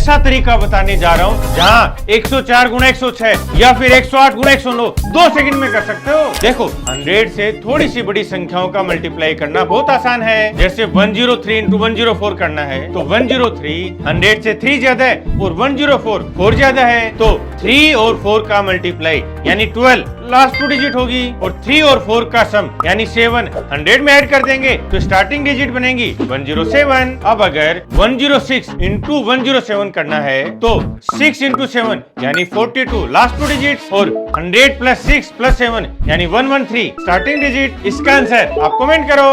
ऐसा तरीका बताने जा रहा हूँ जहाँ 104 गुणा 106 या फिर 108 गुणा 109 2 सेकंड में कर सकते हो। देखो 100 से थोड़ी सी बड़ी संख्याओं का मल्टीप्लाई करना बहुत आसान है। जैसे 103 इंटू 104 करना है तो 103 100 से 3 ज्यादा है और 104 4 ज्यादा है, तो 3 और 4 का मल्टीप्लाई यानी 12 लास्ट 2 डिजिट होगी और 3 और 4 का सम यानी 7 100 में ऐड कर देंगे तो स्टार्टिंग डिजिट बनेगी 107। अब अगर 106 इंटू 107 करना है तो 6 इंटू 7 यानी 42 लास्ट 2 डिजिट और 100 प्लस 6 प्लस 7 यानी 113 स्टार्टिंग डिजिट। इसका आंसर आप कमेंट करो।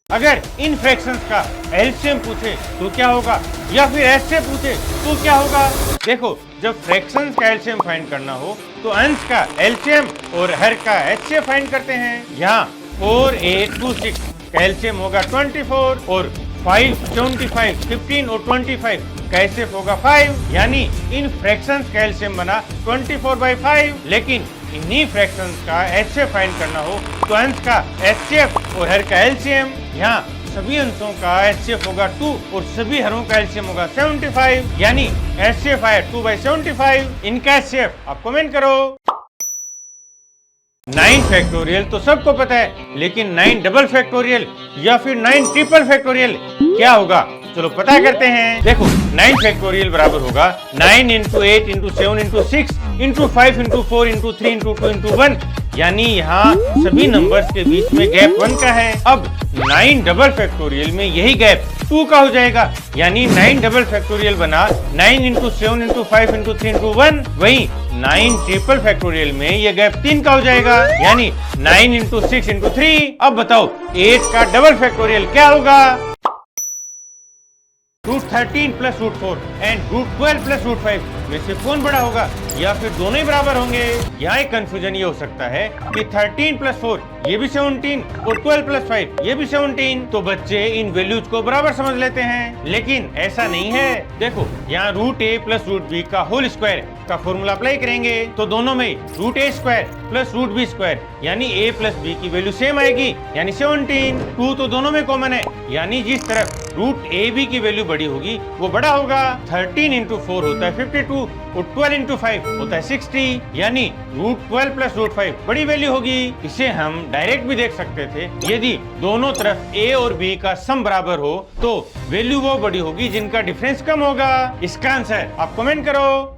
अगर इन फ्रैक्शंस का एलसीएम पूछे तो क्या होगा या फिर ऐसे पूछे तो क्या होगा। देखो जब फ्रैक्शंस का एलसीएम फाइंड करना हो तो अंश का एलसीएम और हर का एचसीएफ फाइंड करते हैं। यहाँ 4 8 2 6 का एलसीएम होगा 24 और 5 75 15 और 25 का एचसीएफ होगा 5, यानी इन फ्रैक्शंस का एलसीएम बना 24/5। लेकिन इन्हीं फ्रैक्शंस का एचसीएफ फाइंड करना हो तो अंश का एचसीएफ और हर का एलसीएम, यहाँ सभी अंशों का एचसीएफ होगा 2 और सभी हरों का एलसीएम होगा 75, यानी एचसीएफ आया 2/75। इनका एचसीएफ आप कमेंट करो। 9 फैक्टोरियल तो सबको पता है, लेकिन 9 डबल फैक्टोरियल या फिर 9 ट्रिपल फैक्टोरियल क्या होगा, चलो पता करते हैं। देखो 9 फैक्टोरियल बराबर होगा 9 into 8 into 7 into 6 into 5 into 4 into 3 into 2 into 1, यानी यहाँ सभी नंबर्स के बीच में गैप 1 का है। अब 9 डबल फैक्टोरियल में यही गैप 2 का हो जाएगा, यानी 9 डबल फैक्टोरियल बना 9 इंटू 7 इंटू 5 इंटू 3 इंटू 1। वही 9 ट्रिपल फैक्टोरियल में ये गैप 3 का हो जाएगा, यानी 9 इंटू 6 इंटू 3। अब बताओ 8 का डबल फैक्टोरियल क्या होगा। √13 प्लस √4 एंड √12 प्लस √5 में से कौन बड़ा होगा या फिर दोनों ही बराबर होंगे। यहाँ एक कंफ्यूजन ये हो सकता है कि 13 प्लस 4 ये भी 17 और 12 प्लस 5 ये भी 17, तो बच्चे इन वैल्यूज को बराबर समझ लेते हैं, लेकिन ऐसा नहीं है। देखो यहाँ √a प्लस √b का होल स्क्वायर का फॉर्मूला अप्लाई करेंगे तो दोनों में √a² प्लस √b² यानी a प्लस b की वैल्यू सेम आएगी, यानी 17। 2 तो दोनों में कॉमन है, यानी जिस तरफ √ab की वैल्यू बड़ी होगी वो बड़ा होगा। 13 इंटू 4 होता है 52 और 12 इंटू 5 होता है 60, यानी √12 प्लस √5 बड़ी वैल्यू होगी। इसे हम डायरेक्ट भी देख सकते थे, यदि दोनों तरफ a और b का सम बराबर हो तो वैल्यू वो बड़ी होगी जिनका डिफरेंस कम होगा। इसका आंसर आप कमेंट करो।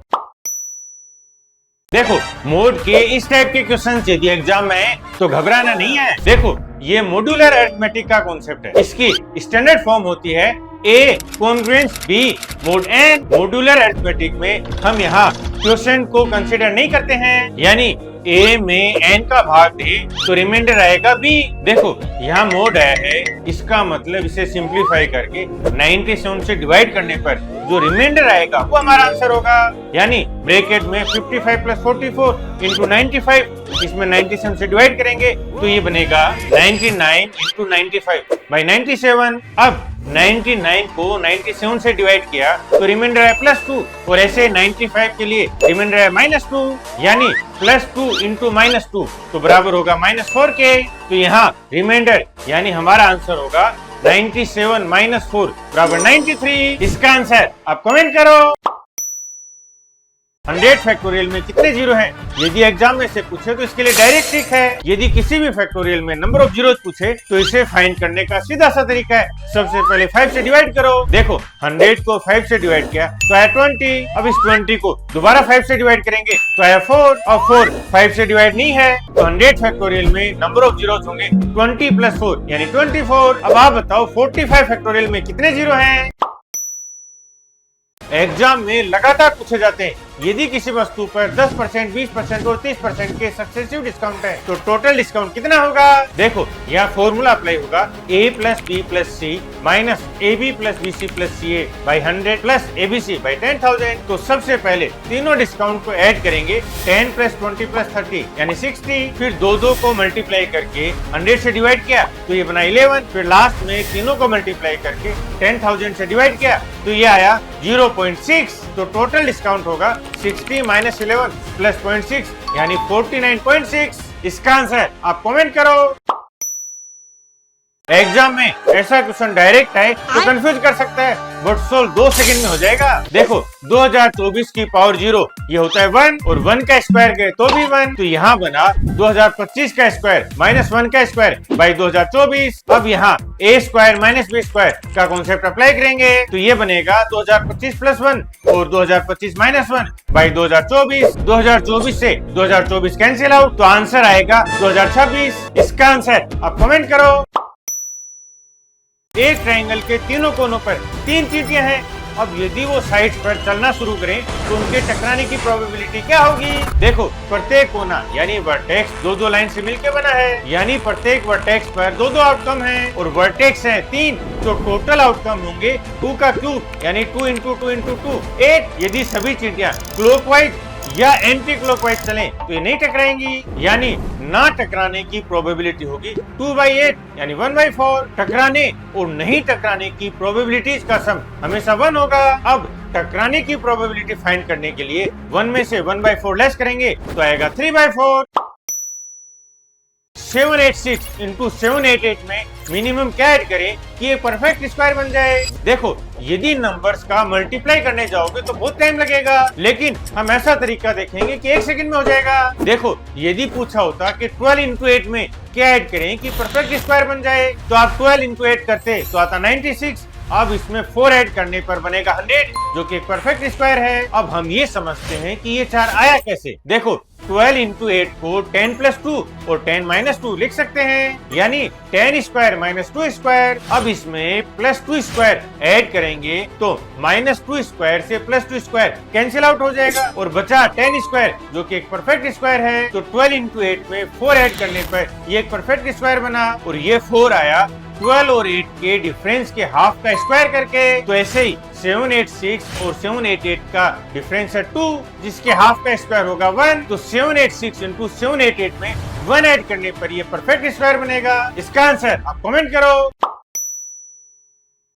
देखो मोड के इस टाइप के क्वेश्चंस यदि एग्जाम में है तो घबराना नहीं है। देखो ये मॉड्यूलर अरिथमेटिक का कॉन्सेप्ट है, इसकी स्टैंडर्ड फॉर्म होती है A congruence B mode n। Modular arithmetic में हम यहाँ क्वोशिएंट को कंसीडर नहीं करते हैं, यानी A में n का भाग दे तो रिमाइंडर आएगा B। देखो यहाँ मोड आया है, इसका मतलब इसे सिंप्लीफाई करके 97 से डिवाइड करने पर जो रिमाइंडर आएगा वो हमारा आंसर होगा, यानी ब्रैकेट में 55 प्लस 44 इंटू 95, इसमें 97 से डिवाइड करेंगे तो ये बनेगा 99 इंटू 95/97। अब 99 को 97 से डिवाइड किया तो रिमाइंडर है +2 और ऐसे 95 के लिए रिमाइंडर है -2, यानी +2 इंटू -2 तो बराबर होगा -4 के। तो यहाँ रिमाइंडर यानी हमारा आंसर होगा 97 - 4 बराबर 93। इसका आंसर आप कमेंट करो। 100 फैक्टोरियल में कितने जीरो हैं? यदि एग्जाम में से पूछे तो इसके लिए डायरेक्ट ट्रिक है। यदि किसी भी फैक्टोरियल में नंबर ऑफ जीरोस पूछे तो इसे फाइंड करने का सीधा सा तरीका है, सबसे पहले 5 से डिवाइड करो। देखो 100 को 5 से डिवाइड किया तो आया 20। अब इस 20 को दोबारा 5 से डिवाइड करेंगे तो आया 4। अब 4 5 से डिवाइड नहीं है तो 100 फैक्टोरियल में नंबर ऑफ जीरोस होंगे 20 + 4 यानी 24। अब आप बताओ 45 फैक्टोरियल में कितने जीरो हैं? एग्जाम में लगातार पूछे जाते हैं, यदि किसी वस्तु पर 10%, 20% और 30% के सक्सेसिव डिस्काउंट है तो टोटल डिस्काउंट कितना होगा। देखो यहाँ फॉर्मूला अप्लाई होगा a + b + c minus ab + bc + ca by 100 plus abc by 10,000। तो सबसे पहले तीनों डिस्काउंट को ऐड करेंगे 10 + 20 + 30 यानी 60, फिर दो को मल्टीप्लाई करके 100 से डिवाइड किया तो ये बना 11, फिर लास्ट में तीनों को मल्टीप्लाई करके 10,000 से डिवाइड किया तो ये आया 0.6। तो टोटल डिस्काउंट होगा 60 - 11 + 0.6 यानी 49.6। इसका आंसर आप कमेंट करो। एग्जाम में ऐसा क्वेश्चन डायरेक्ट है तो कंफ्यूज कर सकता है, बट सोल्व 2 सेकंड में हो जाएगा। देखो 2024 की पावर 0 ये होता है 1 और 1 का स्क्वायर करे तो भी 1, तो यहाँ बना 2025 का स्क्वायर माइनस 1 का स्क्वायर बाई 2024। अब यहाँ a square minus B square का कॉन्सेप्ट अप्लाई करेंगे तो ये बनेगा 2025 प्लस 1 और 2025 माइनस 1 बाई 2024। 2024 से 2024 कैंसिल आउट तो आंसर आएगा 2026। इसका आंसर आप कमेंट करो। एक ट्रायंगल के तीनों कोनों पर 3 चींटियां हैं। अब यदि वो साइड्स पर चलना शुरू करें तो उनके टकराने की प्रोबेबिलिटी क्या होगी? देखो प्रत्येक कोना यानी वर्टेक्स 2-2 लाइन से मिलकर बना है, यानी प्रत्येक वर्टेक्स पर 2-2 आउटकम है और वर्टेक्स है 3, तो टोटल आउटकम होंगे 2 का क्यूब यानी 2 इंटू 2 इंटू 2 8। यदि सभी चींटियां क्लॉकवाइज या एंटी क्लॉकवाइज चलें तो ये नहीं टकराएंगी, यानी ना टकराने की प्रोबेबिलिटी होगी 2/8 यानी 1/4। टकराने और नहीं टकराने की प्रोबेबिलिटीज का सम हमेशा 1 होगा। अब टकराने की प्रोबेबिलिटी फाइंड करने के लिए 1 में से 1/4 लेस करेंगे तो आएगा 3/4। 786 इंटू 788 में मिनिमम क्या ऐड करें कि ये परफेक्ट स्क्वायर बन जाए? देखो यदि नंबर्स का मल्टीप्लाई करने जाओगे तो बहुत टाइम लगेगा, लेकिन हम ऐसा तरीका देखेंगे कि 1 सेकंड में हो जाएगा। देखो यदि पूछा होता कि 12 इंटू 8 में क्या ऐड करें कि परफेक्ट स्क्वायर बन जाए तो आप 12 इंटू 8 करते तो आता 96। अब इसमें 4 ऐड करने पर बनेगा 100 जो कि एक परफेक्ट स्क्वायर है। अब हम ये समझते हैं कि ये 4 आया कैसे। देखो 12 इंटू 8 को 10 प्लस 2 और 10 माइनस 2 लिख सकते हैं, यानी 10 स्क्वायर माइनस 2 स्क्वायर। अब इसमें प्लस 2 स्क्वायर ऐड करेंगे तो माइनस 2 स्क्वायर से प्लस 2 स्क्वायर कैंसिल आउट हो जाएगा और बचा 10 स्क्वायर जो कि एक परफेक्ट स्क्वायर है। तो 12 इंटू 8 में 4 ऐड करने पर ये एक परफेक्ट स्क्वायर बना और ये 4 आया 12 और 8 के डिफरेंस के हाफ का स्क्वायर करके। तो ऐसे ही 786 और 788 का डिफरेंस है 2 जिसके हाफ का स्क्वायर होगा 1। तो 786 इंटू 788 में 1 ऐड करने पर ये परफेक्ट स्क्वायर बनेगा। इसका आंसर आप कमेंट करो।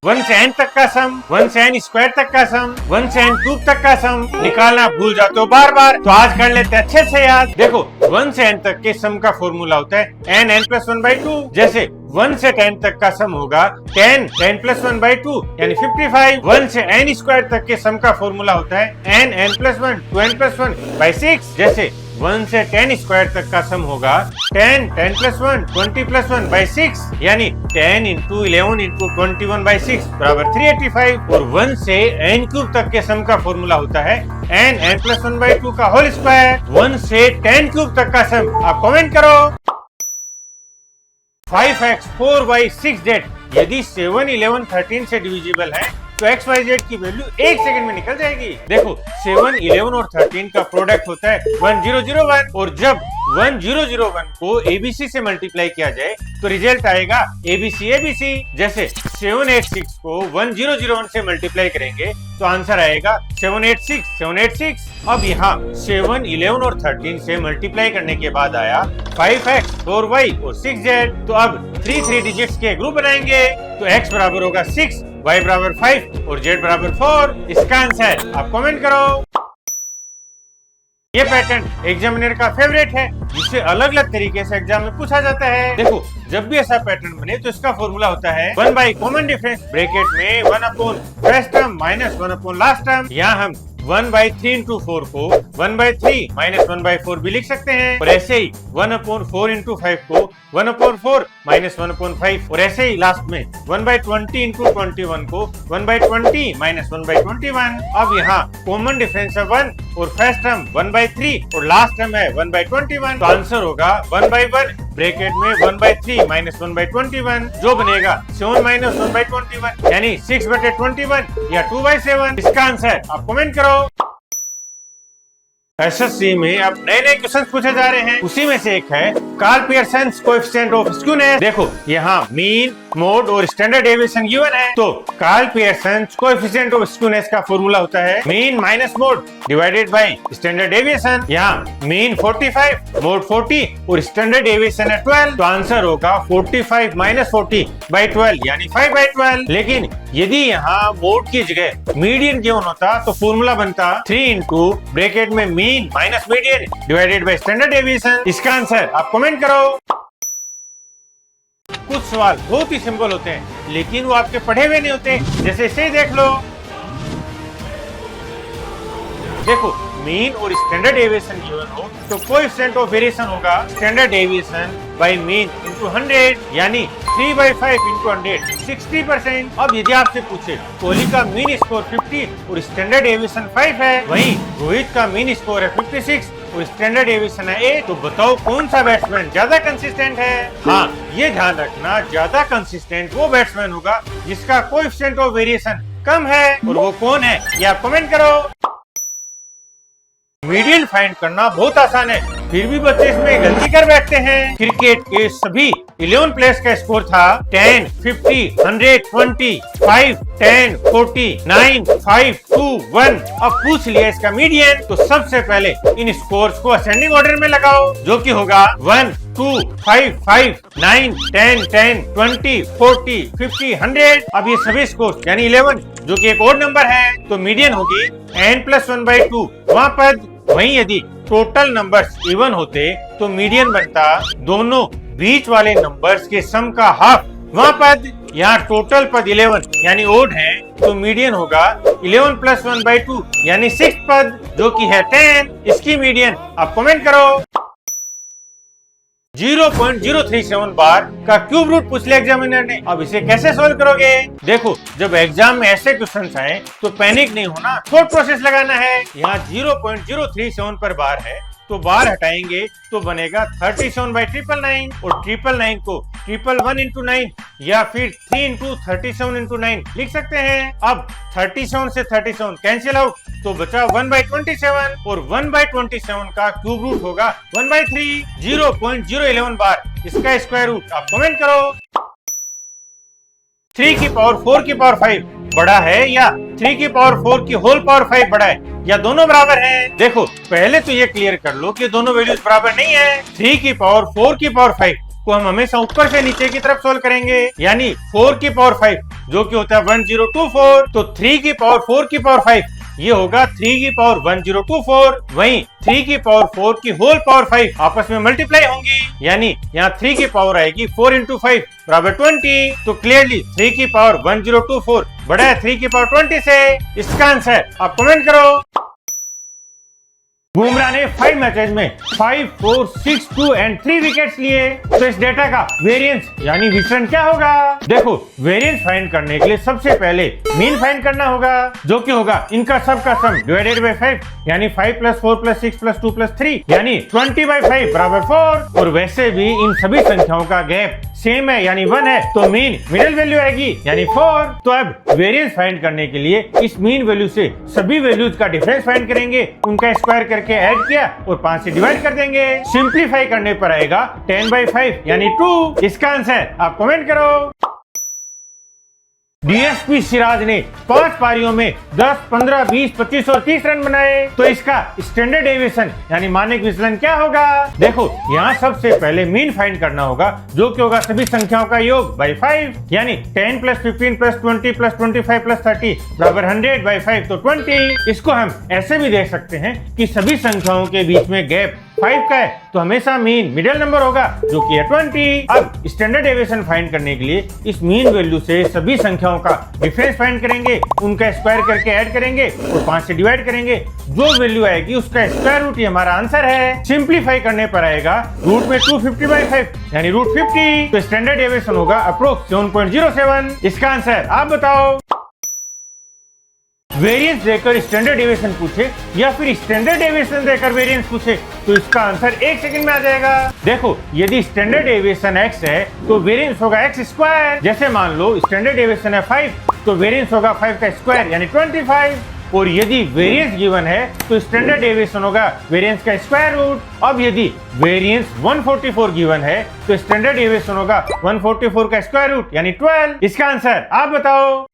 1 से n तक का सम, 1 से n स्क्वायर तक का सम, 1 से n क्यूब तक का सम निकालना भूल जाते हो बार बार, तो आज कर लेते अच्छे से याद। देखो 1 से n तक के सम का फॉर्मूला होता है n प्लस 1/2। जैसे 1 से 10 तक का सम होगा 10 प्लस 1/2 यानी 55। 1 से n स्क्वायर तक के सम का फॉर्मूला होता है n प्लस 1 2n प्लस 1/6। जैसे 1 से 10 स्क्वायर तक का सम होगा 10 प्लस 1 20 प्लस 1/6 यानी 10 इंटू 11 इंटू 21/6 बराबर 385। और 1 से n क्यूब तक के सम का फॉर्मूला होता है n प्लस 1/2 का होल स्क्वायर। 1 से 10 क्यूब तक का सम आप कमेंट करो। 5x 4y 6z यदि 7 11 13 से डिविजिबल है तो x y z की वैल्यू 1 सेकंड में निकल जाएगी। देखो 7 11 और 13 का प्रोडक्ट होता है 1001 और जब 1001 को ABC से मल्टीप्लाई किया जाए तो रिजल्ट आएगा ABC। जैसे 786 को 1001 से मल्टीप्लाई करेंगे तो आंसर आएगा 786। अब यहाँ 7 11 और 13 से मल्टीप्लाई करने के बाद आया 5x 4y और 6z। तो अब 3 डिजिट्स के ग्रुप बनाएंगे तो x बराबर होगा 6, y बराबर 5 और z बराबर 4। इसका आंसर आप कमेंट करो। ये पैटर्न एग्जामिनर का फेवरेट है जिसे अलग अलग तरीके से एग्जाम में पूछा जाता है। देखो जब भी ऐसा पैटर्न बने तो इसका फॉर्मूला होता है 1 बाई कॉमन डिफरेंस ब्रैकेट में 1 upon first term minus 1 upon last term. यहाँ हम 1/3 इंटू 4 को 1/3 माइनस 1/4 भी लिख सकते हैं और ऐसे ही 1/4 इंटू 5 को 1/4 माइनस 1/5 और ऐसे ही लास्ट में 1/20 इंटू 21 को 1/20 माइनस 1/21। अब यहाँ कॉमन डिफरेंस है 1 और फर्स्ट टर्म 1/3 और लास्ट टर्म है 1/21। तो आंसर होगा 1/1 ब्रैकेट में 1/3 माइनस 1/21 जो बनेगा 7 माइनस 1/21 यानी 6/21 या 2/7। इसका आंसर आप कमेंट करो। एसएससी में अब नए क्वेश्चन पूछे जा रहे हैं, उसी में से एक है Karl Pearson's coefficient of skewness. देखो यहाँ मीन मोड और स्टैंडर्ड डेविएशन गिवन है, तो Karl Pearson's coefficient of skewness का फॉर्मूला होता है mean minus mode divided by standard deviation. यहाँ मीन 45, मोड 40 और स्टैंडर्ड डेविएशन है 12। तो आंसर होगा 45 माइनस 40/12 यानी 5/12। लेकिन यदि यहाँ मोड की जगह मीडियन गिवन होता तो फॉर्मूला बनता 3 इंटू ब्रैकेट में mean minus median divided by standard deviation. इसका आंसर आप कमेंट करो। कुछ सवाल बहुत ही सिंपल होते हैं लेकिन वो आपके पढ़े हुए नहीं होते। जैसे इसे देख लो, देखो मीन और स्टैंडर्ड डेविएशन गिवन हो तो कोएफिशिएंट ऑफ वेरिएशन होगा standard deviation by mean into 100, यानी 3/5 इंटू 100 60%। अब यदि आपसे पूछे कोहली का मीन स्कोर 50 और स्टैंडर्ड डेविएशन 5 है, वहीं रोहित का मीन स्कोर है 56 और स्टैंडर्ड डेविएशन है 8, तो बताओ कौन सा बैट्समैन ज्यादा कंसिस्टेंट है। हाँ, ये ध्यान रखना, ज्यादा कंसिस्टेंट वो बैट्समैन होगा जिसका कोएफिशिएंट ऑफ वेरिएशन कम है। और वो कौन है ये आप कमेंट करो। मीडियन फाइंड करना बहुत आसान है, फिर भी बच्चे इसमें गलती कर बैठते हैं। क्रिकेट के सभी 11 प्लेयर्स का स्कोर था 10, 50, 100, 20, 5, 10, 40, 9, 5, 2, 1। अब पूछ लिया इसका मीडियन, तो सबसे पहले इन स्कोर्स को असेंडिंग ऑर्डर में लगाओ, जो कि होगा 1, 2, 5, 5, 9, 10, 10, 20, 40, 50, 100। अब ये सभी स्कोर्स यानी 11 जो कि एक और नंबर है, तो मीडियन होगी n+1/2 वहाँ पर। वहीं यदि टोटल नंबर्स इवन होते तो मीडियन बनता दोनों बीच वाले नंबर्स के सम का हाफ। वहाँ पद, यहाँ टोटल पद 11 यानी ओड है, तो मीडियन होगा 11+1/2 यानी 6 पद जो कि है 10। इसकी मीडियन आप कमेंट करो। 0.037 बार का क्यूब रूट पूछ लिया एग्जामिनर ने। अब इसे कैसे सोल्व करोगे? देखो, जब एग्जाम में ऐसे क्वेश्चंस आए तो पैनिक नहीं होना, थोट प्रोसेस लगाना है। यहाँ 0.037 पर बार है तो बार हटाएंगे तो बनेगा 37/999 और 999 को 111 इंटू 9 या फिर 3 इंटू 37 इंटू 9 लिख सकते हैं। अब 37 से 37 कैंसिल आउट तो बचा 1/27 और 1/27 का क्यूब रूट होगा 1/3। 0.011 बार इसका स्क्वायर रूट आप कमेंट करो। 3 की पावर 4 की पावर 5 बड़ा है या 3 की पावर 4 की होल पावर 5 बड़ा है, या दोनों बराबर हैं? देखो, पहले तो ये क्लियर कर लो कि दोनों वैल्यूज बराबर नहीं है। 3 की पावर 4 की पावर 5 को हम हमेशा ऊपर से नीचे की तरफ सोल्व करेंगे, यानी 4 की पावर 5 जो कि होता है 1024, तो 3 की पावर 4 की पावर 5 ये होगा 3 की पावर 1024। वहीं 3 की पावर 4 की होल पावर 5 आपस में मल्टीप्लाई होंगी, यानी यहाँ 3 की पावर आएगी 4 इंटू 5 बराबर 20। तो क्लियरली 3 की पावर 1024 बड़ा है 3 की पावर 20 से। इसका आंसर आप कमेंट करो। बुमराह ने 5 मैचेस में 5, 4, 6, 2 एंड 3 विकेट्स लिए, तो इस डेटा का वेरिएंस यानी विचरण क्या होगा? देखो, वेरिएंस फाइंड करने के लिए सबसे पहले मीन फाइंड करना होगा, जो कि होगा इनका सबका सम डिवाइडेड बाय 5 यानी 5 + 4 + 6 + 2 + 3 यानी 20/5 बराबर 4। और वैसे भी इन सभी संख्याओं का गैप सेम है यानी 1 है, तो मीन मिडिल वैल्यू आएगी यानी 4। तो अब वेरिएंस फाइंड करने के लिए इस मीन वैल्यू से सभी वैल्यूज का डिफरेंस फाइंड करेंगे, उनका स्क्वायर करके ऐड किया और 5 से डिवाइड कर देंगे। सिंप्लीफाई करने पर आएगा 10/5 यानी 2। इसका आंसर आप कमेंट करो। डीएसपी सिराज ने 5 पारियों में 10, 15, 20, 25 और 30 रन बनाए, तो इसका स्टैंडर्ड डेविएशन यानी मानक विचलन क्या होगा? देखो, यहाँ सबसे पहले मीन फाइंड करना होगा, जो कि होगा सभी संख्याओं का योग बाई 5 यानी 10 + 15 + 20 + 25 + 30 बराबर 100/5 तो 20। इसको हम ऐसे भी देख सकते हैं कि सभी संख्याओं के बीच में गैप 5 का है, तो हमेशा मीन मिडिल नंबर होगा जो कि है 20। अब स्टैंडर्ड डेविएशन फाइंड करने के लिए इस मीन वैल्यू से सभी संख्याओं का डिफरेंस फाइंड करेंगे, उनका स्क्वायर करके ऐड करेंगे और 5 से डिवाइड करेंगे। जो वैल्यू आएगी उसका स्क्वायर रूट ही हमारा आंसर है। सिंप्लीफाई करने पर आएगा रूट में 250/5 यानी √50, तो स्टैंडर्ड डेविएशन होगा अप्रोक्स 7.07। इसका आंसर आप बताओ। वेरिएंस देकर स्टैंडर्ड डेविएशन पूछे या फिर स्टैंडर्ड डेविएशन देकर वेरिएंस पूछे, तो इसका आंसर 1 सेकंड में आ जाएगा। देखो, यदि स्टैंडर्ड डेविएशन x है तो वेरिएंस होगा x²। जैसे मान लो स्टैंडर्ड डेविएशन है 5 तो वेरिएंस होगा 5 का स्क्वायर यानी 25। और यदि वेरिएंस गिवन है तो स्टैंडर्ड डेविएशन होगा वेरिएंस का स्क्वायर रूट। अब यदि वेरिएंस 144 गिवन है तो स्टैंडर्ड डेविएशन होगा 144 का स्क्वायर रूट यानी 12। इसका आंसर आप बताओ।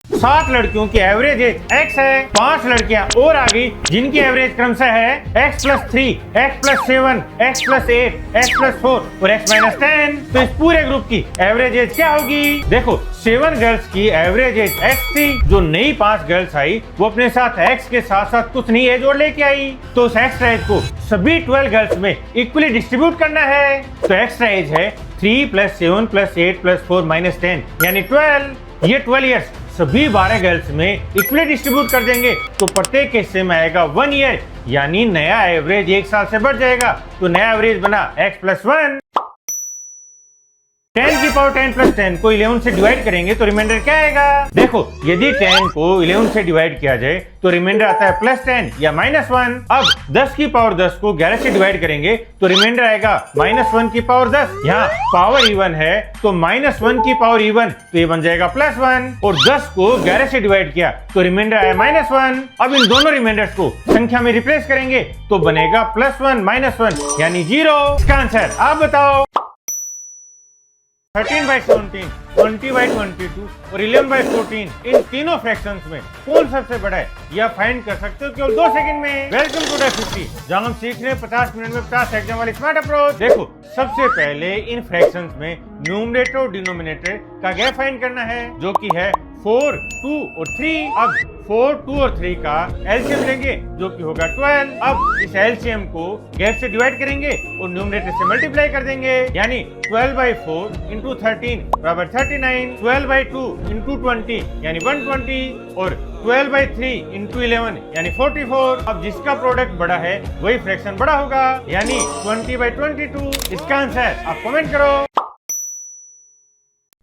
7 लड़कियों की एवरेज एज x है, 5 लड़कियां और आ गई जिनकी एवरेज क्रमशः है x+3, x+7, x+8, x+4 और x-10। तो इस पूरे ग्रुप की एवरेज एज क्या होगी? देखो, 7 गर्ल्स की एवरेज एज x थी, जो नई 5 गर्ल्स आई वो अपने साथ x के साथ साथ कुछ नई एज और लेके आई, तो उस एक्स्ट्रा एज को सभी 12 गर्ल्स में इक्वली डिस्ट्रीब्यूट करना है। तो एक्स्ट्रा एज है 3 + 7 + 8 + 4 - 10 यानी 12। ये 12 ईयर्स सभी 12 गर्ल्स में इक्वली डिस्ट्रीब्यूट कर देंगे तो प्रत्येक के हिस्से में आएगा 1 ईयर, यानी नया एवरेज 1 साल से बढ़ जाएगा। तो नया एवरेज बना x + 1। 10 की पावर 10 + 10 को 11 से डिवाइड करेंगे तो रिमाइंडर क्या आएगा? देखो, यदि 10 को 11 से डिवाइड किया जाए तो रिमाइंडर आता है +10 या -1। अब 10 की पावर 10 को 11 से डिवाइड करेंगे तो रिमाइंडर आएगा -1 की पावर 10। यहाँ पावर इवन है तो -1 की पावर इवन, तो ये बन जाएगा +1। और 10 को 11 से डिवाइड किया तो रिमाइंडर आया -1। अब इन दोनों रिमाइंडर्स को संख्या में रिप्लेस करेंगे तो बनेगा +1 -1 यानी 0। इसका आंसर आप बताओ। 13/17, 20/22 और 11/14 इन तीनों फ्रैक्शंस में कौन सबसे बड़ा है यह फाइंड कर सकते हो केवल 2 सेकंड में। वेलकम टू द 50, जहां हम सीख रहे हैं 50 मिनट में 50 एग्जाम वाली स्मार्ट अप्रोच। देखो, सबसे पहले इन फ्रैक्शंस में न्यूमरेटर और डिनोमिनेटर का गैप फाइंड करना है, जो कि है 4, 2 और 3। अब 4, 2 और 3 का एलसीएम लेंगे जो कि होगा 12। अब इस एलसीएम को गैप से डिवाइड करेंगे और न्यूमरेटर से मल्टीप्लाई कर देंगे, यानी 12/4 × 13 = 39, 12/2 × 20 यानी 120 और 12/3 × 11 यानी 44। अब जिसका प्रोडक्ट बड़ा है वही फ्रैक्शन बड़ा होगा, यानी 20/22। इसका आंसर आप कमेंट करो।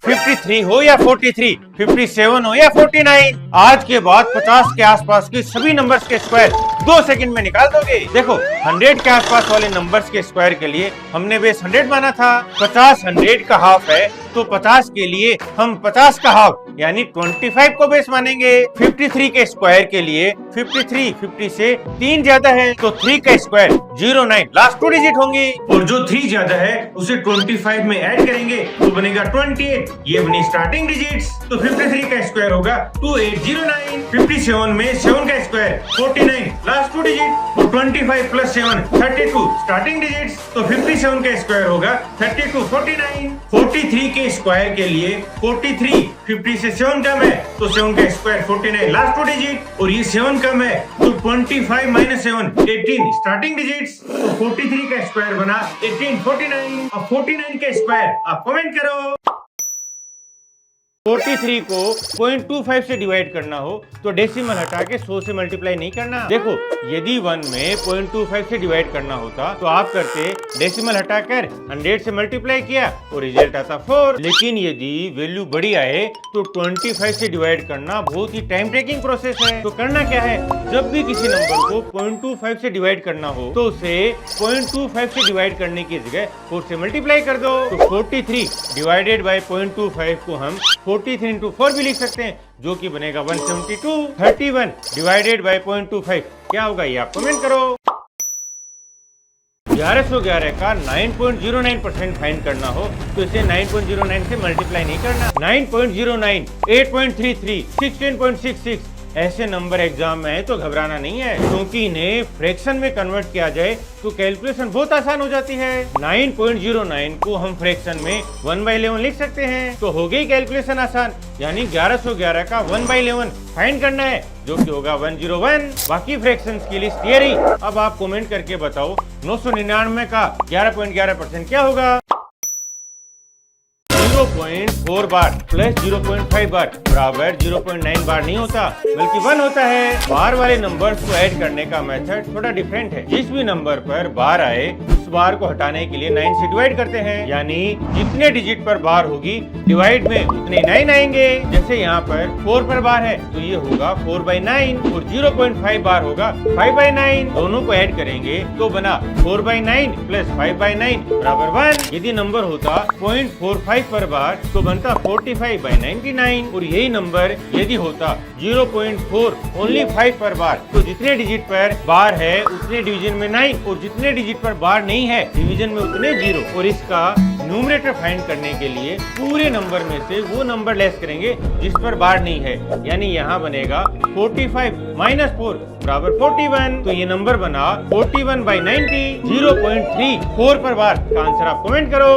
53 हो या 43, 57 हो या 49, आज के बाद 50 के आसपास के सभी नंबर्स के स्क्वायर 2 सेकंड में निकाल दोगे। देखो, 100 के आसपास वाले नंबर्स के स्क्वायर के लिए हमने बेस 100 माना था। 50 100 का हाफ है तो 50 के लिए हम 50 का हाफ यानी 25 को बेस मानेंगे। 53 के स्क्वायर के लिए 53 50 से 3 ज्यादा है तो 3 का स्क्वायर 09 लास्ट 2 डिजिट होंगी, और जो 3 ज्यादा है उसे 25 में ऐड करेंगे तो बनेगा 28। ये बनी स्टार्टिंग डिजिट्स। तो 53 का स्क्वायर होगा 2809। 57 में 7 का स्क्वायर 49 लास्ट 2 डिजिट और 25 + 7 32 स्टार्टिंग डिजिट्स। तो 57 का स्क्वायर होगा 32 49। 43 के स्क्वायर के लिए 43 50 से 7 कम है तो 7 का स्क्वायर 49 लास्ट 2 डिजिट, और ये 7 कम है तो 25 - 7 18 स्टार्टिंग डिजिट्स। तो 43 का स्क्वायर बना 1849। अब 49 का स्क्वायर आप कमेंट करो। 43 को 0.25 से डिवाइड करना हो तो डेसिमल हटा के 100 से मल्टीप्लाई नहीं करना। देखो, यदि 1 में 0.25 से डिवाइड करना होता तो आप करते डेसिमल हटाकर 100 से मल्टीप्लाई किया और रिजल्ट आता 4। लेकिन यदि वैल्यू बड़ी आए तो 25 से डिवाइड करना बहुत ही टाइम टेकिंग प्रोसेस है। तो करना क्या है, जब भी किसी नंबर को 0.25 से डिवाइड करना हो तो उसे 0.25 से डिवाइड करने की जगह 4 से मल्टीप्लाई कर दो। तो 43 डिवाइडेड बाय 0.25 को हम 43 × 4 भी लिख सकते हैं, जो कि बनेगा 172। 31 डिवाइडेड बाय 0.25 क्या होगा ये आप कमेंट करो। 1111 का 9.09% फाइंड करना हो तो इसे 9.09 से मल्टीप्लाई नहीं करना। 9.09, 8.33, 16.66 ऐसे नंबर एग्जाम में है तो घबराना नहीं है, क्योंकि इन्हें फ्रैक्शन में कन्वर्ट किया जाए तो कैलकुलेशन बहुत आसान हो जाती है। 9.09 को हम फ्रैक्शन में 1/11 लिख सकते हैं तो हो गई कैलकुलेशन आसान, यानी 1111 का 1/11 फाइंड करना है जो कि होगा 101। बाकी फ्रैक्शंस की लिस्ट ये रही। अब आप कमेंट करके बताओ 999 का 11.11% क्या होगा। 0.4 बार प्लस 0.5 बार बराबर 0.9 बार नहीं होता बल्कि 1 होता है। बार वाले नंबर्स को ऐड करने का मेथड थोड़ा डिफरेंट है। जिस भी नंबर पर बार आए उस बार को हटाने के लिए 9 से डिवाइड करते हैं, यानी जितने डिजिट पर बार होगी डिवाइड में उतने 9 आएंगे। जैसे यहाँ पर 4 पर बार है तो ये होगा 4/9 और 0.5 बार होगा 5/9। दोनों को ऐड करेंगे तो बना 4/9 प्लस 5/9 बराबर 1। यदि नंबर होता 0.45 पर बार तो बनता 45/99, और यही नंबर यदि होता 0.4 ओनली 5 पर बार तो जितने डिजिट पर बार है उतने डिवीजन में 9 और जितने डिजिट पर बार नहीं है डिवीजन में उतने 0। और इसका न्यूमरेटर फाइंड करने के लिए पूरे नंबर में से वो नंबर लेस करेंगे जिस पर बार नहीं है, यानी यहाँ बनेगा 45 - 4 बराबर 41। तो ये नंबर बना 41/90, 0.34 पर बार का आंसर आप कमेंट करो।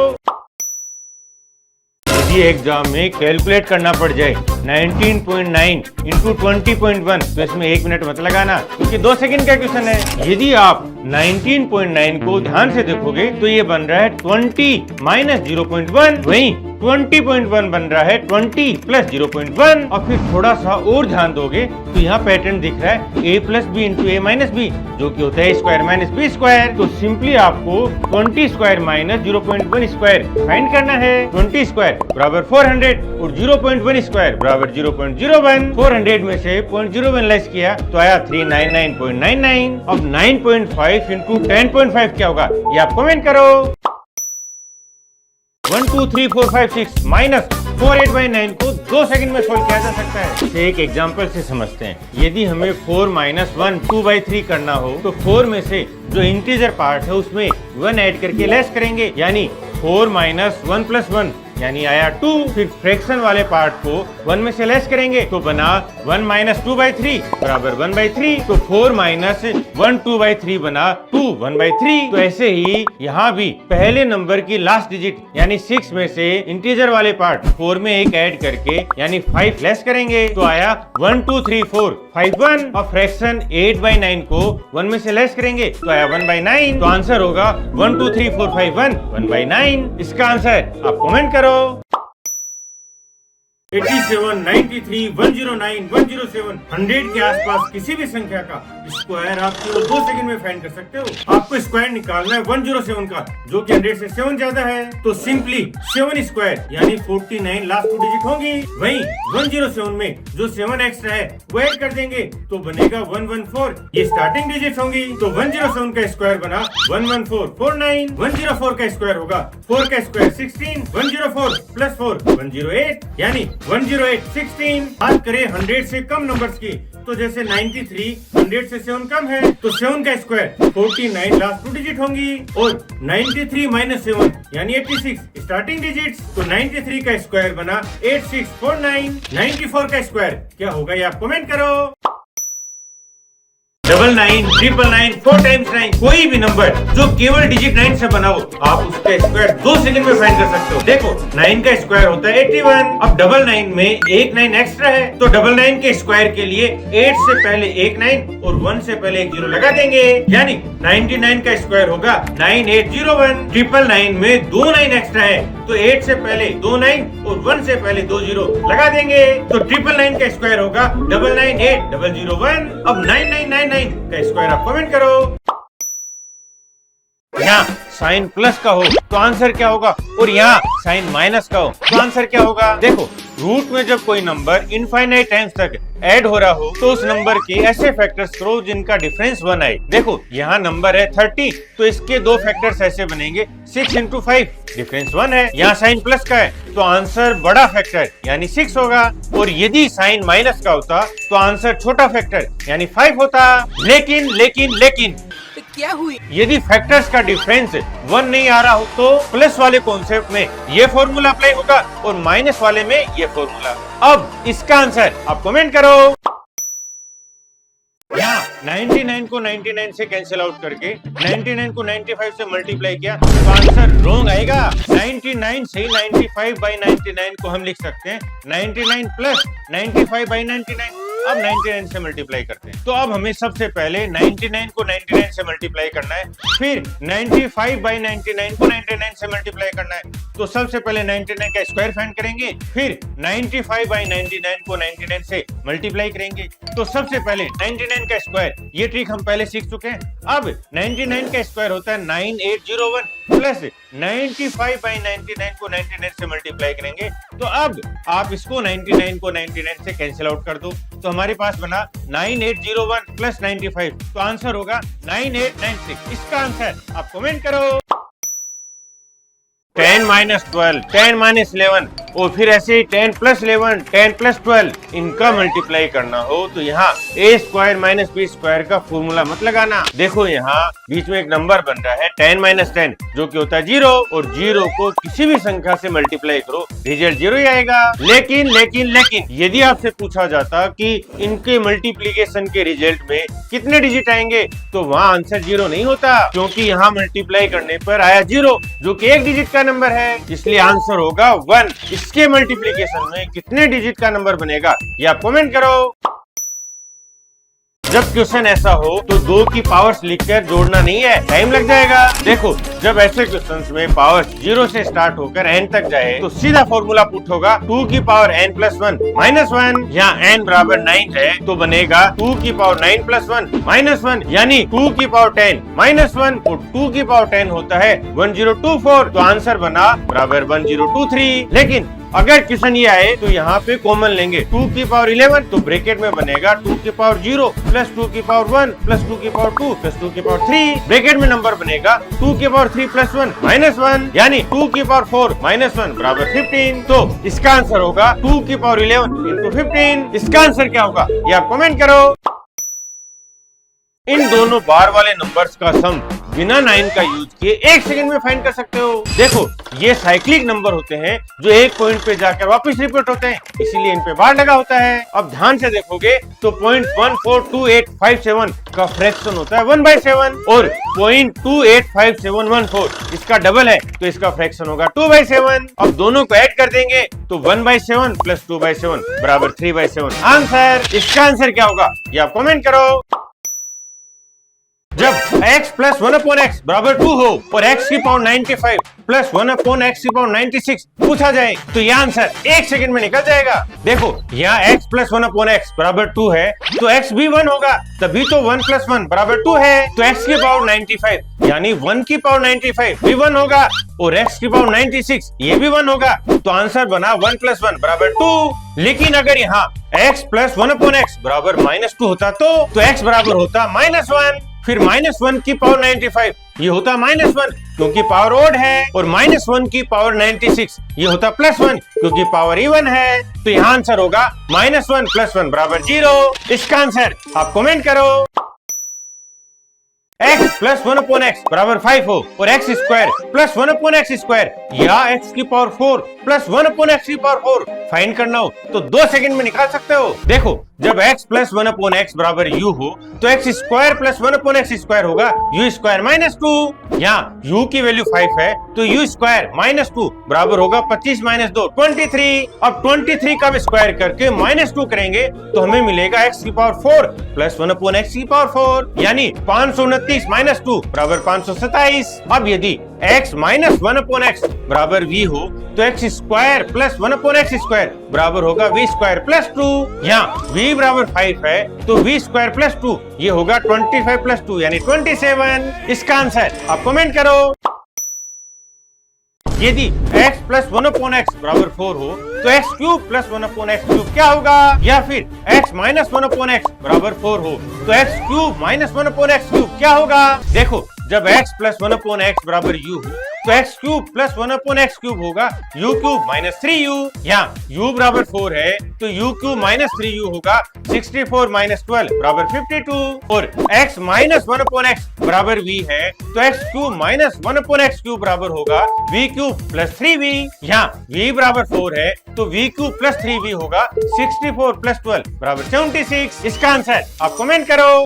यदि एग्जाम में कैलकुलेट करना पड़ जाए 19.9 × 20.1 तो इसमें 1 मिनट मत लगाना, क्योंकि 2 सेकंड का क्वेश्चन है। यदि आप 19.9 को ध्यान से देखोगे तो ये बन रहा है 20 माइनस 0.1, वहीं 20.1 बन रहा है 20 प्लस 0.1। और फिर थोड़ा सा और ध्यान दोगे तो यहाँ पैटर्न दिख रहा है a plus B into A minus B, जो कि होता है a square minus B square. तो सिंपली आपको 20 स्क्वायर माइनस 0.1 स्क्वायर फाइंड करना है। 20 स्क्वायर बराबर 400 और 0.1 स्क्वायर बराबर 0.01। 400 में से 0.01 लेस किया तो आया 399.99। अब 9.5 इंटू 10.5 क्या होगा ये आप कमेंट करो। 1 2 3 4 5 6 माइनस 48/9 को 2 सेकंड में सोल्व किया जा सकता है। इसे एक एग्जांपल से समझते हैं। यदि हमें 4 माइनस 1 2/3 करना हो तो 4 में से जो इंटीजर पार्ट है उसमें 1 ऐड करके लेस करेंगे, यानी 4 माइनस 1 प्लस 1 यानी आया 2। फिर फ्रैक्शन वाले पार्ट को 1 में से लेस करेंगे तो बना 1 माइनस 2/3 बराबर 1/3। तो 4 माइनस 1 2/3 बना 2 1/3। तो ऐसे ही यहाँ भी पहले नंबर की लास्ट डिजिट यानी 6 में से इंटीजर वाले पार्ट 4 में एक ऐड करके यानी 5 लेस करेंगे तो आया 1 2 3 4 5 1। और फ्रैक्शन 8/9 को 1 में से लेस करेंगे तो आया 1/9। तो आंसर होगा 1 2 3 4 5 1 1/9। इसका आंसर आप कमेंट करो। 87, 93, 109, 107, 100 के आसपास किसी भी संख्या का स्क्वायर आप केवल 2 सेकंड में फाइंड कर सकते हो। आपको स्क्वायर निकालना है 107 का, जो कि 100 से 7 ज्यादा है। तो सिंपली 7 स्क्वायर यानी 49 लास्ट 2 डिजिट होंगी। वहीं 107 में जो 7 एक्स्ट्रा है वो ऐड कर देंगे तो बनेगा 114, ये स्टार्टिंग डिजिट होंगी। तो 107 का स्क्वायर बना 11449। 104 का स्क्वायर होगा 4 का स्क्वायर 16, 104 प्लस 4 108 यानी 108 16। बात करें 100 से कम नंबर्स की तो जैसे 93 100 से 7 कम है तो 7 का स्क्वायर 49 लास्ट 2 डिजिट होंगी। और 93 माइनस 7 यानी 86 स्टार्टिंग डिजिट्स। तो 93 का स्क्वायर बना 8649। 94 का स्क्वायर क्या होगा ये आप कमेंट करो। 99 999 4 टाइम्स 9 कोई भी नंबर जो केवल डिजिट 9 से बना हो आप उसका स्क्वायर 2 सेकंड में फाइंड कर सकते हो। देखो 9 का स्क्वायर होता है 81। अब 99 में एक 9 एक्स्ट्रा है तो 99 के स्क्वायर के लिए 8 से पहले एक 9 और 1 से पहले एक 0 लगा देंगे, यानी 99 का स्क्वायर होगा 9801। 999 में 2 9 एक्स्ट्रा है तो 8 से पहले 2 9 और 1 से पहले 2 0 लगा देंगे तो 999 का स्क्वायर होगा 998001। अब 9999 का स्क्वायर आप कमेंट करो। यहाँ साइन प्लस का हो तो आंसर क्या होगा और यहाँ साइन माइनस का हो तो आंसर क्या होगा। देखो रूट में जब कोई नंबर इनफाइनाइट टाइम्स तक ऐड हो रहा हो तो उस नंबर के ऐसे फैक्टर्स करो जिनका डिफरेंस 1 आए। देखो यहाँ नंबर है 30 तो इसके दो फैक्टर्स ऐसे बनेंगे 6 इंटू 5 डिफरेंस 1 है। यहाँ साइन प्लस का है तो आंसर बड़ा फैक्टर यानी 6 होगा। और यदि साइन माइनस का होता तो आंसर छोटा फैक्टर यानी 5 होता। लेकिन लेकिन लेकिन क्या हुई? यदि फैक्टर्स का डिफरेंस 1 नहीं आ रहा हो तो प्लस वाले कॉन्सेप्ट में ये फॉर्मूला अप्लाई होगा और माइनस वाले में ये फॉर्मूला। अब इसका आंसर आप कमेंट करो। यहाँ 99 को 99 से कैंसिल आउट करके 99 को 95 से मल्टीप्लाई किया तो आंसर रॉन्ग आएगा। 99 से 95/99 को हम लिख सकते हैं 99 प्लस 95/99। अब 99 से मल्टीप्लाई करते हैं तो अब हमें सबसे पहले 99 को 99 से मल्टीप्लाई करना है, फिर 95/99 को 99 से मल्टीप्लाई करना है। तो सबसे पहले 99 का स्क्वायर फाइंड करेंगे, फिर 95/99 को 99 से मल्टीप्लाई करेंगे। तो सबसे पहले 99 का स्क्वायर, ये ट्रिक हम पहले सीख चुके हैं। अब 99 का स्क्वायर होता है 9801 प्लस 95/99 को 99 से मल्टीप्लाई करेंगे। तो अब आप इसको 99 को 99 से कैंसिल आउट कर दो तो हमारे पास बना 9801 प्लस 95 तो आंसर होगा 9896। इसका आंसर आप कमेंट करो। 10 माइनस 12, 10 माइनस 11 और फिर ऐसे ही 10 प्लस 11, 10 प्लस 12 इनका मल्टीप्लाई करना हो तो यहाँ a square minus b square का फॉर्मूला मत लगाना। देखो यहाँ बीच में एक नंबर बन रहा है 10 माइनस 10 जो कि होता है 0 और 0 को किसी भी संख्या से मल्टीप्लाई करो रिजल्ट 0 ही आएगा। लेकिन लेकिन लेकिन यदि आपसे पूछा जाता कि इनके मल्टीप्लीकेशन के रिजल्ट में कितने डिजिट आएंगे तो वहाँ आंसर 0 नहीं होता, क्योंकि यहाँ मल्टीप्लाई करने पर आया 0 जो कि एक डिजिट का नंबर है, इसलिए आंसर होगा 1। इसके मल्टीप्लिकेशन में कितने डिजिट का नंबर बनेगा ये आप कमेंट करो। जब क्वेश्चन ऐसा हो तो 2 की पावर्स लिखकर जोड़ना नहीं है, टाइम लग जाएगा। देखो जब ऐसे क्वेश्चंस में पावर 0 से स्टार्ट होकर n तक जाए तो सीधा फॉर्मूला पुट होगा 2 की पावर n प्लस 1 माइनस 1। यहाँ n बराबर 9 है तो बनेगा 2 की पावर 9 प्लस 1 माइनस 1, यानी 2 की पावर 10 माइनस 1 और 2 की पावर 10 होता है 1024। तो आंसर बना बराबर 1023। लेकिन अगर क्वेश्चन ये आए तो यहाँ पे कॉमन लेंगे 2 की पावर 11, तो ब्रैकेट में बनेगा 2 की पावर 0 प्लस 2 की पावर 1 प्लस 2 की पावर 2 प्लस 2 की पावर 3। ब्रैकेट में नंबर बनेगा 2 की पावर 3 प्लस 1 माइनस 1, यानी 2 की पावर 4 माइनस 1 बराबर 15। तो इसका आंसर होगा 2 की पावर 11 इंटू 15। इसका आंसर क्या होगा ये आप कमेंट करो। इन दोनों बार वाले नंबर्स का सम बिना 9 का यूज किए 1 सेकंड में फाइंड कर सकते हो। देखो ये साइक्लिक नंबर होते हैं जो एक पॉइंट पे जाकर वापस रिपीट होते हैं, इसीलिए इन पे बार लगा होता है। अब ध्यान से देखोगे तो 0.142857 का फ्रैक्शन होता है 1/7 और 0.285714 इसका डबल है तो इसका फ्रैक्शन होगा 2/7। अब दोनों को ऐड कर देंगे तो 1/7 प्लस 2/7 बराबर 3/7 आंसर। इसका आंसर क्या होगा ये आप कमेंट करो। जब x प्लस 1/x बराबर 2 हो और x की पावर 95 प्लस 1/x की पावर 96 पूछा जाए तो यह आंसर 1 सेकंड में निकल जाएगा। देखो यहाँ x प्लस 1/x बराबर 2 है तो x भी 1 होगा, तभी तो 1 प्लस 1 बराबर 2 है। तो x की पावर 95 यानी 1 की पावर 95 भी 1 होगा और x की पावर 96 ये भी 1 होगा, तो आंसर बना 1 प्लस 1 बराबर 2। लेकिन अगर यहाँ x प्लस 1/x बराबर -2 होता तो x बराबर होता -1, फिर -1 की पावर 95 ये होता -1 क्योंकि पावर ओड है, और -1 की पावर 96 ये होता +1 क्योंकि पावर इवन है। तो यहाँ आंसर होगा -1 + 1 बराबर 0। इसका आंसर आप कमेंट करो। x प्लस 1/x बराबर 5 हो और x square plus 1/x square या x की पावर 4 प्लस 1/x की पावर 4 फाइंड करना हो तो 2 सेकंड में निकाल सकते हो। देखो जब x प्लस 1/x बराबर u हो तो x square plus 1/x square होगा u स्क्वायर -2। यहाँ u की वैल्यू 5 है तो u स्क्वायर -2 बराबर होगा 25 - 2 23। अब 23 का स्क्वायर करके -2 करेंगे तो हमें मिलेगा x की पावर 4 प्लस 1/x की पावर 4 यानी 529 - 2 बराबर 527। अब यदि x माइनस 1/x बराबर v हो तो x square plus 1/x square बराबर होगा v स्क्वायर प्लस 2। यहाँ v बराबर 5 है तो v स्क्वायर प्लस 2 ये होगा 25 + 2 यानी 27। इसका आंसर आप कमेंट करो। यदि x प्लस 1/x बराबर 4 हो तो x cube plus 1/x cube क्या होगा, या फिर x माइनस 1/x बराबर 4 हो तो x cube minus 1/x cube क्या होगा। देखो जब x प्लस 1/x बराबर u हो तो x cube plus 1/x cube होगा u क्यूब माइनस 3u। यहाँ u बराबर 4 है तो u क्यूब माइनस 3u होगा 64 - 12 बराबर 52, और x माइनस 1/x बराबर v है तो x cube minus 1/x cube बराबर होगा v क्यूब प्लस 3v। यहाँ v बराबर 4 है तो v क्यूब प्लस 3v होगा 64 + 12 बराबर 76। इसका आंसर आप कमेंट करो।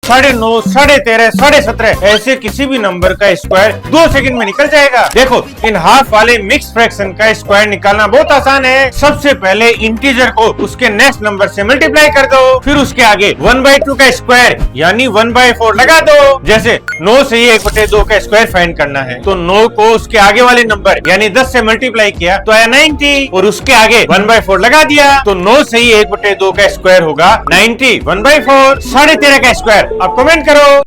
9.5, 13.5, 17 ऐसे किसी भी नंबर का स्क्वायर 2 सेकंड में निकल जाएगा। देखो इन हाफ वाले मिक्स फ्रैक्शन का स्क्वायर निकालना बहुत आसान है। सबसे पहले इंटीजर को उसके नेक्स्ट नंबर से मल्टीप्लाई कर दो, फिर उसके आगे 1/2 का स्क्वायर यानी 1/4 लगा दो। जैसे 9 से 1/2 का स्क्वायर फाइंड करना है तो 9 को उसके आगे वाले नंबर यानी 10 से मल्टीप्लाई किया तो आया 90 और उसके आगे 1/4 लगा दिया तो 9 से 1/2 का स्क्वायर होगा 90 1/4। 13.5 का स्क्वायर आप कमेंट करो।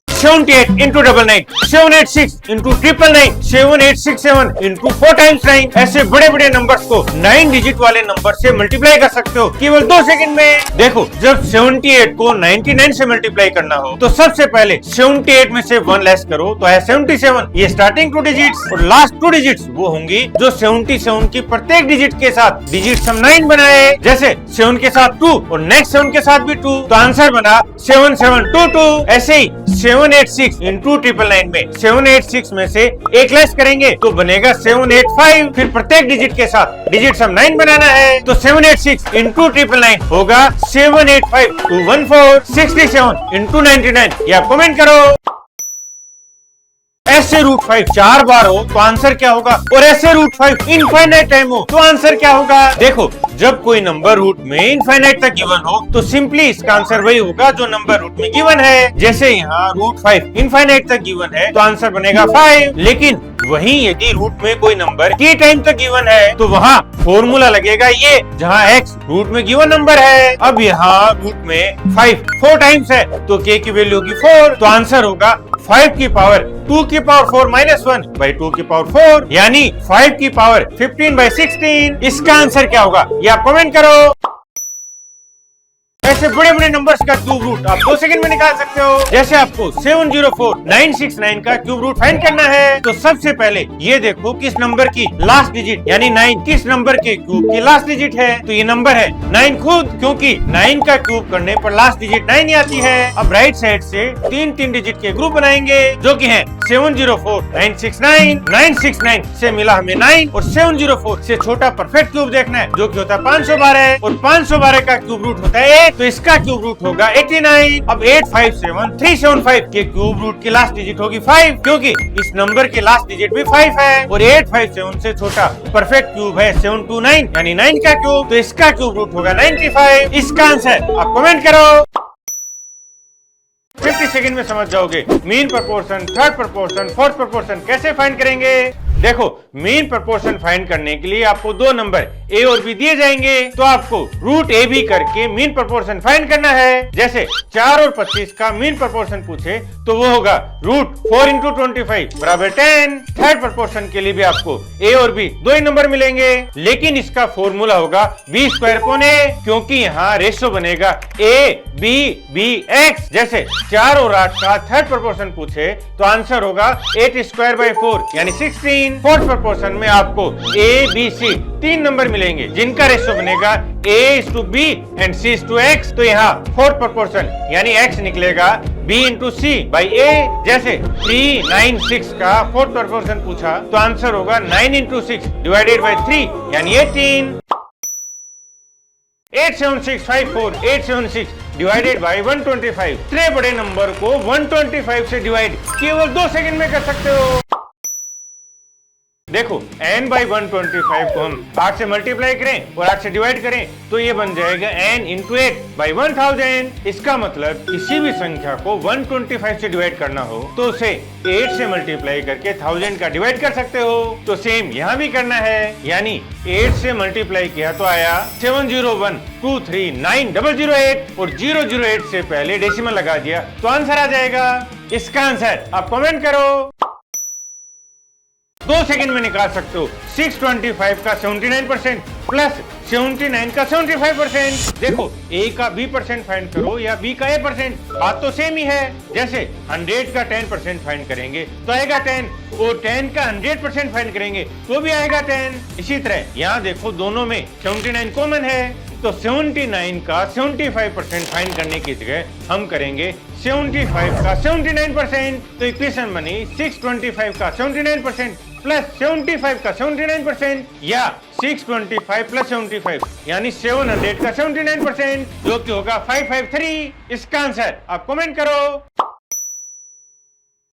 78 into 99, 786 into 999, 7867 into 4 times 9 ऐसे बड़े बड़े नंबर्स को 9 डिजिट वाले नंबर से मल्टीप्लाई कर सकते हो केवल 2 सेकंड में। देखो जब 78 को 99 से मल्टीप्लाई करना हो तो सबसे पहले 78 में से 1 लेस करो तो है 77। ये स्टार्टिंग 2 डिजिट्स और लास्ट 2 डिजिट्स वो होंगी जो 77 की प्रत्येक डिजिट के साथ डिजिट सम 9 बनाए। जैसे 7 के साथ 2 और नेक्स्ट 7 के साथ भी 2 तो आंसर बना 7722। ऐसे ही 786 इंटू 999 में 786 में से 1 लेस करेंगे तो बनेगा 785। फिर प्रत्येक डिजिट के साथ डिजिट सम 9 बनाना है तो 786 इंटू 999 होगा 785 214 67 इंटू 99। ये आप कमेंट करो। ऐसे रूट 5 4 बार हो तो आंसर क्या होगा, और ऐसे रूट 5 इनफाइनाइट टाइम हो तो आंसर क्या होगा। देखो, जब कोई नंबर रूट में इनफाइनाइट तक गिवन हो तो सिंपली इसका आंसर वही होगा जो नंबर रूट में गिवन है। जैसे यहाँ रूट 5 इनफाइनाइट तक गिवन है तो आंसर बनेगा 5। लेकिन वहीं यदि रूट में कोई नंबर k टाइम तक गिवन है तो वहाँ फॉर्मूला लगेगा ये, जहाँ x रूट में गिवन नंबर है। अब यहाँ रूट में 5 4 टाइम्स है तो k की वैल्यू होगी 4, तो आंसर होगा 5 की पावर 2 की पावर 4 माइनस 1 बाई 2 की पावर 4, यानी 5 की पावर 15 बाई 16। इसका आंसर क्या होगा ये आप कमेंट करो। ऐसे बड़े बड़े नंबर्स का क्यूब रूट आप 2 सेकंड में निकाल सकते हो। जैसे आपको 704969 का क्यूब रूट फाइंड करना है तो सबसे पहले ये देखो किस नंबर की लास्ट डिजिट यानी 9 किस नंबर के क्यूब की लास्ट डिजिट है, तो ये नंबर है 9 खुद, क्योंकि 9 का क्यूब करने पर लास्ट डिजिट 9 ही आती है। अब राइट साइड से 3 डिजिट के ग्रुप बनाएंगे जो कि है 704969। 969 से मिला हमें 9 और 704 से छोटा परफेक्ट क्यूब देखना है जो कि होता है 512 और 512 का क्यूब रूट होता है 8, तो इसका क्यूब रूट होगा 89। अब 857375 के क्यूब रूट की लास्ट डिजिट होगी 5, क्योंकि इस नंबर की लास्ट डिजिट भी 5 है और 857 से छोटा परफेक्ट क्यूब है 729 यानी 9 का क्यूब, तो इसका क्यूब रूट होगा 95। इसका आंसर आप कमेंट करो। 50 सेकंड में समझ जाओगे mean proportion, third proportion, fourth proportion कैसे फाइंड करेंगे। देखो, मीन प्रोपोर्शन फाइंड करने के लिए आपको दो नंबर ए और बी दिए जाएंगे तो आपको रूट ए बी करके मीन प्रोपोर्शन फाइंड करना है। जैसे 4 और 25 का मीन प्रोपोर्शन पूछे तो वो होगा रूट 4 इंटू 25 बराबर 10। थर्ड प्रोपोर्शन के लिए भी आपको ए और बी दो ही नंबर मिलेंगे, लेकिन इसका फॉर्मूला होगा बी स्क्वायर अपॉन ए, क्योंकि यहाँ रेशो बनेगा ए बी बी एक्स। जैसे 4 और 8 का थर्ड प्रोपोर्शन पूछे तो आंसर होगा 8 स्क्वायर बाई 4 यानी 16। फोर्थ प्रोपोर्शन में आपको ए बी सी 3 नंबर मिलेंगे जिनका रेशो बनेगा a is to b and c is to x, तो यहाँ फोर्थ प्रोपोर्शन यानी x निकलेगा b into C by a। जैसे 3 9 6 का फोर्थ प्रोपोर्शन पूछा तो आंसर होगा 9 इंटू 6 डिवाइडेड बाई 3 यानी 18। 87654 876 डिवाइडेड बाई 125। इतने बड़े नंबर को 125 से डिवाइड केवल 2 सेकंड में कर सकते हो। देखो, n बाई 125 को हम 8 से मल्टीप्लाई करें और 8 से डिवाइड करें तो ये बन जाएगा n इंटू 8 बाई 1000। इसका मतलब किसी भी संख्या को 125 से डिवाइड करना हो तो उसे 8 से मल्टीप्लाई करके 1000 का डिवाइड कर सकते हो। तो सेम यहाँ भी करना है, यानी 8 से मल्टीप्लाई किया तो आया 701239008 और 008 से पहले डेसिमल लगा दिया तो आंसर आ जाएगा। इसका आंसर आप कमेंट करो। 2 सेकंड में निकाल सकते हो 625 का 79% प्लस 79 का 75%। देखो, a का b% फाइंड करो या b का a%, बात तो सेम ही है। जैसे 100 का 10% फाइंड करेंगे तो आएगा 10 और 10 का 100% फाइंड करेंगे तो भी आएगा 10। इसी तरह यहाँ देखो दोनों में 79 कॉमन है तो 79 का 75% फाइंड करने की जगह हम करेंगे 75 का 79%, तो इक्वेशन बनी 625 का 79% प्लस 75 का 79% या 625 प्लस 75 यानी 700 का 79% जो कि होगा 553। इसका आंसर आप कमेंट करो।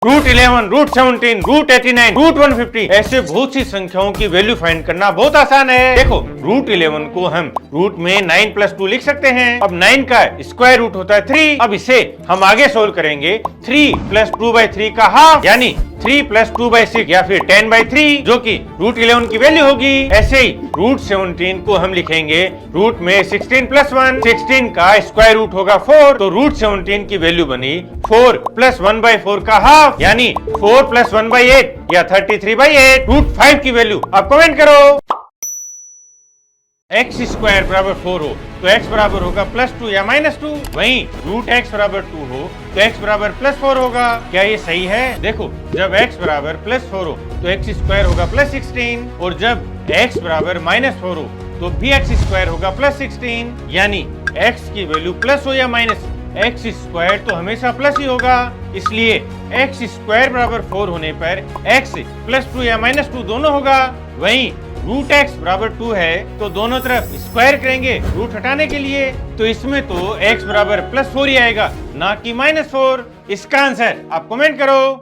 रूट 11, रूट 17, रूट 89, रूट 150 ऐसे बहुत सी संख्याओं की वैल्यू फाइंड करना बहुत आसान है। देखो, रूट 11 को हम रूट में 9 प्लस 2 लिख सकते हैं। अब 9 का स्क्वायर रूट होता है 3। अब इसे हम आगे सोल्व करेंगे 3 प्लस 2 बाई 3 का हाफ यानी 3 प्लस 2 बाई 6 या फिर 10 बाई 3 जो कि रूट 11 की वैल्यू होगी। ऐसे ही रूट 17 को हम लिखेंगे रूट में 16 प्लस 1। 16 का स्क्वायर रूट होगा 4 तो रूट 17 की वैल्यू बनी 4 प्लस 1 बाई 4 का हाफ यानी 4 प्लस 1 बाई 8 या 33 बाई 8। रूट 5 की वैल्यू आप कमेंट करो। x स्क्वायर बराबर 4 हो तो x बराबर होगा प्लस 2 या माइनस 2। वहीं रूट x बराबर 2 हो तो x बराबर प्लस 4 होगा। क्या ये सही है? देखो, जब x बराबर प्लस 4 हो तो x स्क्वायर होगा प्लस 16 और जब x बराबर माइनस 4 हो तो भी x स्क्वायर होगा प्लस 16, यानी x की वैल्यू प्लस हो या माइनस x स्क्वायर तो हमेशा प्लस ही होगा। इसलिए x स्क्वायर बराबर 4 होने पर x प्लस 2 या माइनस 2 दोनों होगा। वहीं रूट x बराबर 2 है तो दोनों तरफ स्क्वायर करेंगे रूट हटाने के लिए, तो इसमें तो x बराबर प्लस 4 ही आएगा ना कि माइनस 4। इसका आंसर आप कमेंट करो।